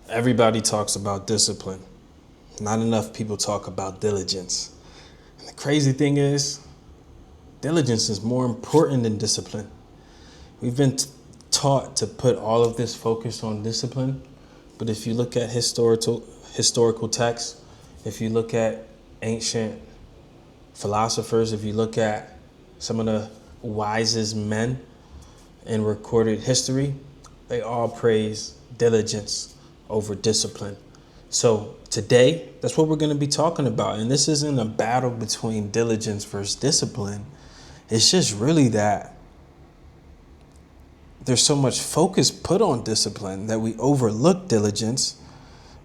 Everybody talks about discipline. Not enough people talk about diligence. And the crazy thing is, diligence is more important than discipline. We've been taught to put all of this focus on discipline, but if you look at historical texts, if you look at ancient philosophers, if you look at some of the wisest men in recorded history, they all praise diligence over discipline. So today, that's what we're going to be talking about. And this isn't a battle between diligence versus discipline. It's just really that there's so much focus put on discipline that we overlook diligence,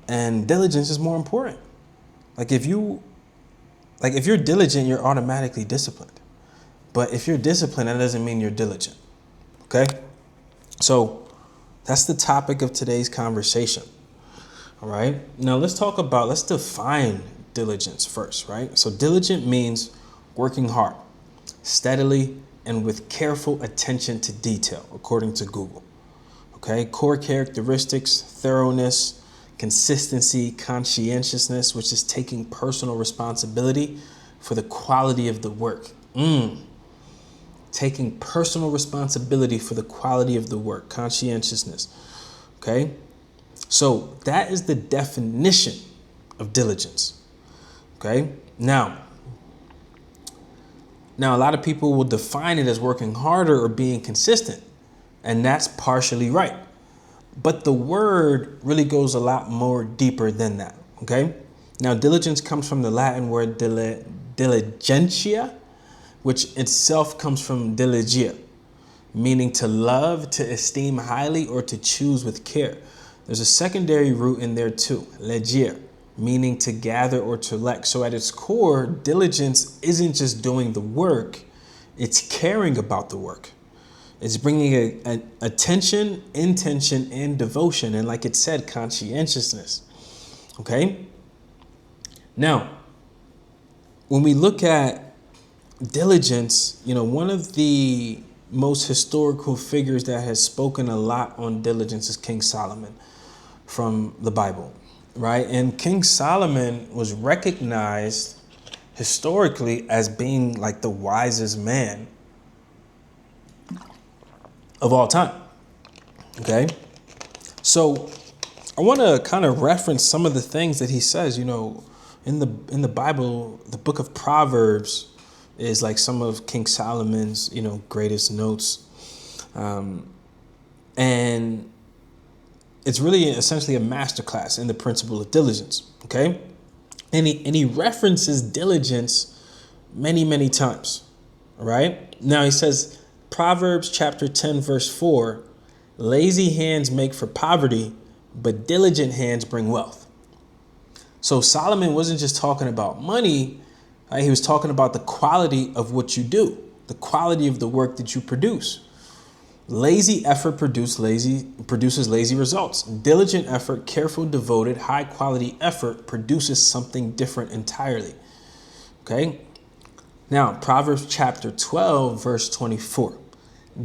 and diligence is more important. If you're diligent, you're automatically disciplined. But if you're disciplined, that doesn't mean you're diligent. Okay? So that's the topic of today's conversation. All right. Now let's define diligence first, right? So diligent means working hard, steadily, and with careful attention to detail, according to Google. Okay. Core characteristics: thoroughness, consistency, conscientiousness, which is taking personal responsibility for the quality of the work. Taking personal responsibility for the quality of the work, conscientiousness. Okay. So that is the definition of diligence. Okay. Now a lot of people will define it as working harder or being consistent, and that's partially right. But the word really goes a lot more deeper than that. Okay. Now, diligence comes from the Latin word diligentia, which itself comes from diligere, meaning to love, to esteem highly, or to choose with care. There's a secondary root in there too, legere, meaning to gather or to elect. So at its core, diligence isn't just doing the work, it's caring about the work. It's bringing attention, intention, and devotion. And like it said, conscientiousness. Okay? Now, when we look at diligence, one of the most historical figures that has spoken a lot on diligence is King Solomon from the Bible, right? And King Solomon was recognized historically as being like the wisest man of all time. Okay? So I want to kind of reference some of the things that he says. In the Bible, the book of Proverbs is like some of King Solomon's, greatest notes. And it's really essentially a masterclass in the principle of diligence. Okay? And he references diligence many, many times. All right? Now he says, Proverbs chapter 10, verse 4, lazy hands make for poverty, but diligent hands bring wealth. So Solomon wasn't just talking about money. He was talking about the quality of what you do, the quality of the work that you produce. Lazy effort produces lazy results. Diligent effort, careful, devoted, high quality effort produces something different entirely. Okay? Now, Proverbs chapter 12, verse 24.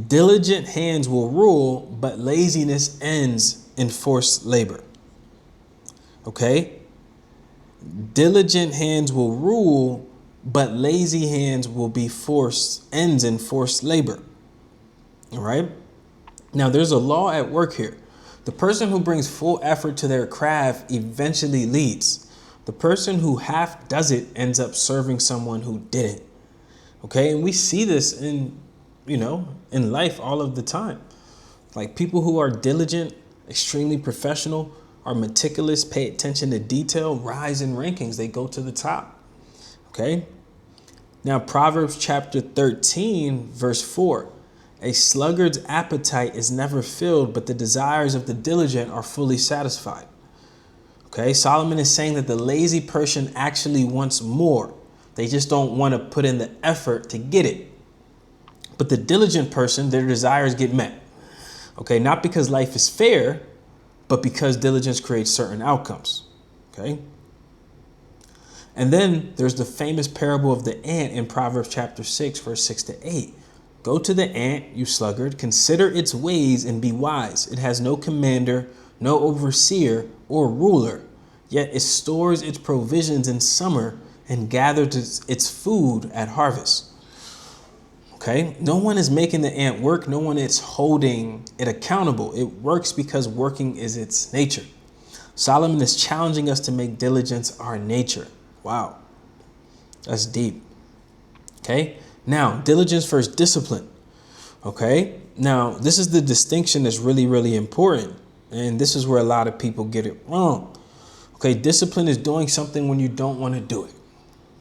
Diligent hands will rule, but laziness ends in forced labor. Okay? Diligent hands will rule, but lazy hands will be ends in forced labor. All right. Now, there's a law at work here. The person who brings full effort to their craft eventually leads. The person who half does it ends up serving someone who didn't. Okay. And we see this in life all of the time. Like people who are diligent, extremely professional, are meticulous, pay attention to detail, rise in rankings. They go to the top. Okay. Now, Proverbs chapter 13, verse 4. A sluggard's appetite is never filled, but the desires of the diligent are fully satisfied. Okay, Solomon is saying that the lazy person actually wants more. They just don't want to put in the effort to get it. But the diligent person, their desires get met. Okay, not because life is fair, but because diligence creates certain outcomes. Okay. And then there's the famous parable of the ant in Proverbs chapter 6, verse 6 to 8. Go to the ant, you sluggard, consider its ways and be wise. It has no commander, no overseer or ruler, yet it stores its provisions in summer and gathers its food at harvest. Okay, no one is making the ant work. No one is holding it accountable. It works because working is its nature. Solomon is challenging us to make diligence our nature. Wow, that's deep. Okay, now diligence versus discipline. Okay, now this is the distinction that's really, really important. And this is where a lot of people get it wrong. Okay, discipline is doing something when you don't want to do it.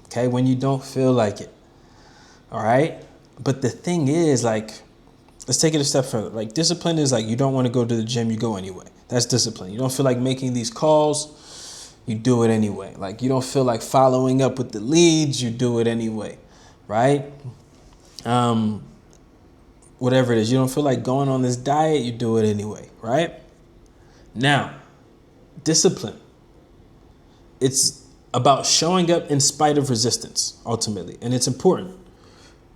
Okay, when you don't feel like it. All right. But the thing is, like, let's take it a step further. Like, discipline is like you don't want to go to the gym, you go anyway. That's discipline. You don't feel like making these calls, you do it anyway. Like, you don't feel like following up with the leads, you do it anyway, right? Whatever it is, you don't feel like going on this diet, you do it anyway, right? Now, discipline. It's about showing up in spite of resistance, ultimately, and it's important.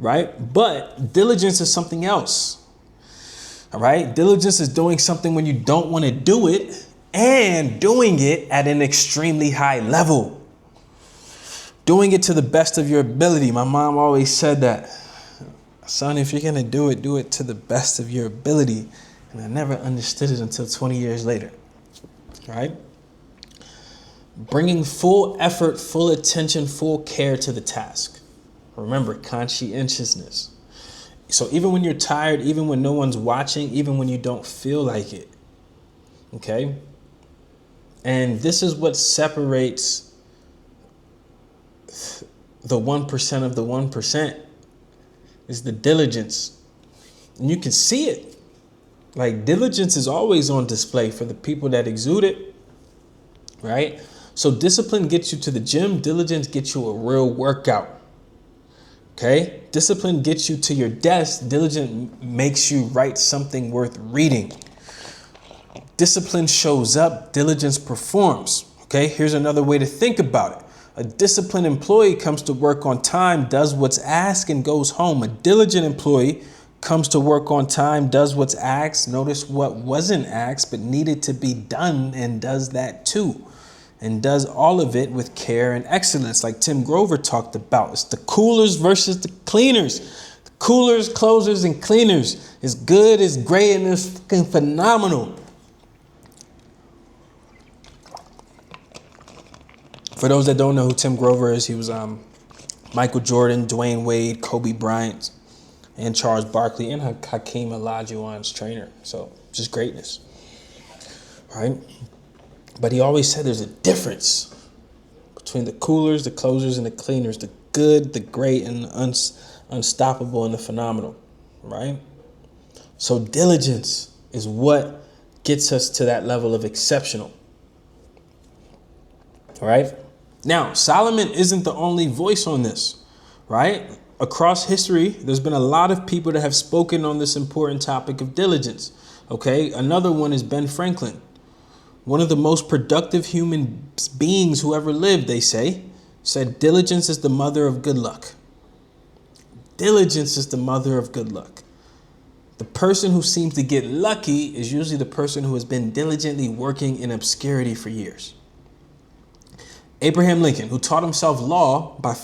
Right? But diligence is something else. All right? Diligence is doing something when you don't want to do it and doing it at an extremely high level. Doing it to the best of your ability. My mom always said that. Son, if you're going to do it to the best of your ability. And I never understood it until 20 years later. All right? Bringing full effort, full attention, full care to the task. Remember, conscientiousness. So even when you're tired, even when no one's watching, even when you don't feel like it. Okay? And this is what separates the 1% of the 1% is the diligence. And you can see it. Like, diligence is always on display for the people that exude it. Right? So discipline gets you to the gym. Diligence gets you a real workout. Okay, discipline gets you to your desk. Diligence makes you write something worth reading. Discipline shows up. Diligence performs. Okay, here's another way to think about it. A disciplined employee comes to work on time, does what's asked, and goes home. A diligent employee comes to work on time, does what's asked, notice what wasn't asked but needed to be done, and does that too. And does all of it with care and excellence, like Tim Grover talked about. It's the coolers versus the cleaners. The coolers, closers, and cleaners is good, is great, and is fucking phenomenal. For those that don't know who Tim Grover is, he was Michael Jordan, Dwayne Wade, Kobe Bryant, and Charles Barkley, and Hakeem Olajuwon's trainer. So just greatness, right? But he always said there's a difference between the coolers, the closers, and the cleaners, the good, the great, and the unstoppable, and the phenomenal, right? So diligence is what gets us to that level of exceptional, all right? Now, Solomon isn't the only voice on this, right? Across history, there's been a lot of people that have spoken on this important topic of diligence, okay? Another one is Ben Franklin. One of the most productive human beings who ever lived, they say, said diligence is the mother of good luck. Diligence is the mother of good luck. The person who seems to get lucky is usually the person who has been diligently working in obscurity for years. Abraham Lincoln, who taught himself law by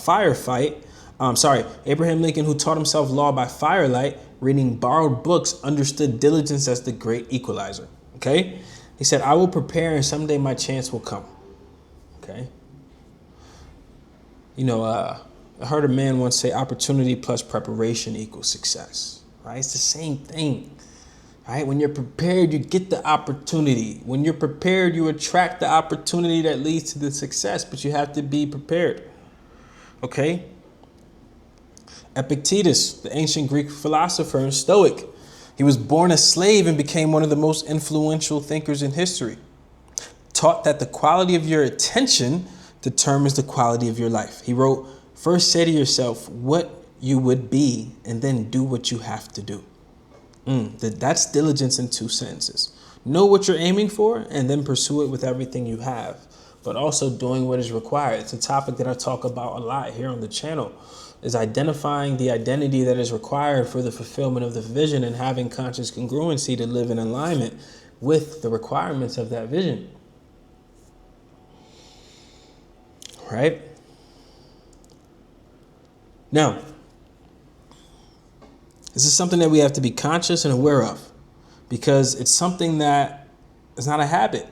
Abraham Lincoln, who taught himself law by firelight, reading borrowed books, understood diligence as the great equalizer. Okay? He said, I will prepare and someday my chance will come. Okay? You know, I heard a man once say opportunity plus preparation equals success. Right? It's the same thing. Right? When you're prepared, you get the opportunity. When you're prepared, you attract the opportunity that leads to the success, but you have to be prepared. Okay? Epictetus, the ancient Greek philosopher and Stoic, he was born a slave and became one of the most influential thinkers in history. Taught that the quality of your attention determines the quality of your life. He wrote, first say to yourself what you would be and then do what you have to do. That's diligence in 2 sentences. Know what you're aiming for and then pursue it with everything you have, but also doing what is required. It's a topic that I talk about a lot here on the channel, is identifying the identity that is required for the fulfillment of the vision and having conscious congruency to live in alignment with the requirements of that vision. Right? Now, this is something that we have to be conscious and aware of, because it's something that is not a habit.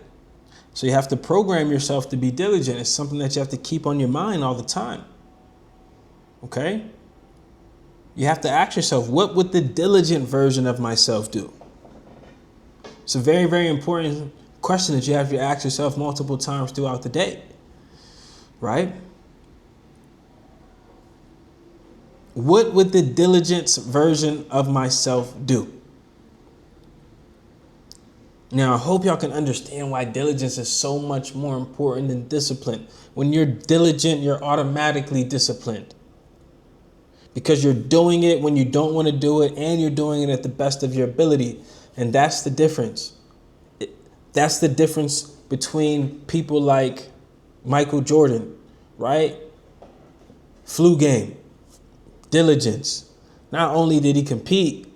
So you have to program yourself to be diligent. It's something that you have to keep on your mind all the time. Okay? You have to ask yourself, what would the diligent version of myself do? It's a very, very important question that you have to ask yourself multiple times throughout the day. Right? What would the diligence version of myself do? Now, I hope y'all can understand why diligence is so much more important than discipline. When you're diligent, you're automatically disciplined, because you're doing it when you don't want to do it, and you're doing it at the best of your ability. And that's the difference. That's the difference between people like Michael Jordan, right? Flu game, diligence. Not only did he compete,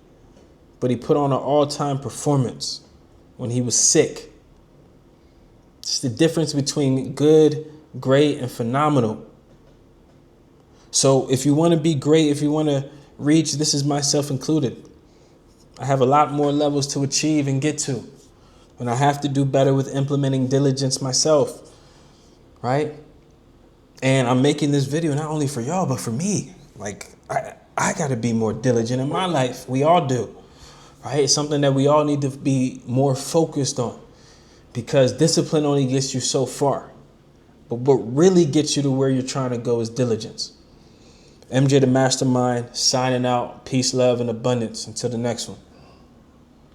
but he put on an all-time performance when he was sick. It's the difference between good, great, and phenomenal. So if you want to be great, if you want to reach, this is myself included, I have a lot more levels to achieve and get to. And I have to do better with implementing diligence myself, right? And I'm making this video not only for y'all, but for me. Like, I got to be more diligent in my life. We all do, right? It's something that we all need to be more focused on, because discipline only gets you so far. But what really gets you to where you're trying to go is diligence. MJ the Mastermind, signing out. Peace, love, and abundance. Until the next one.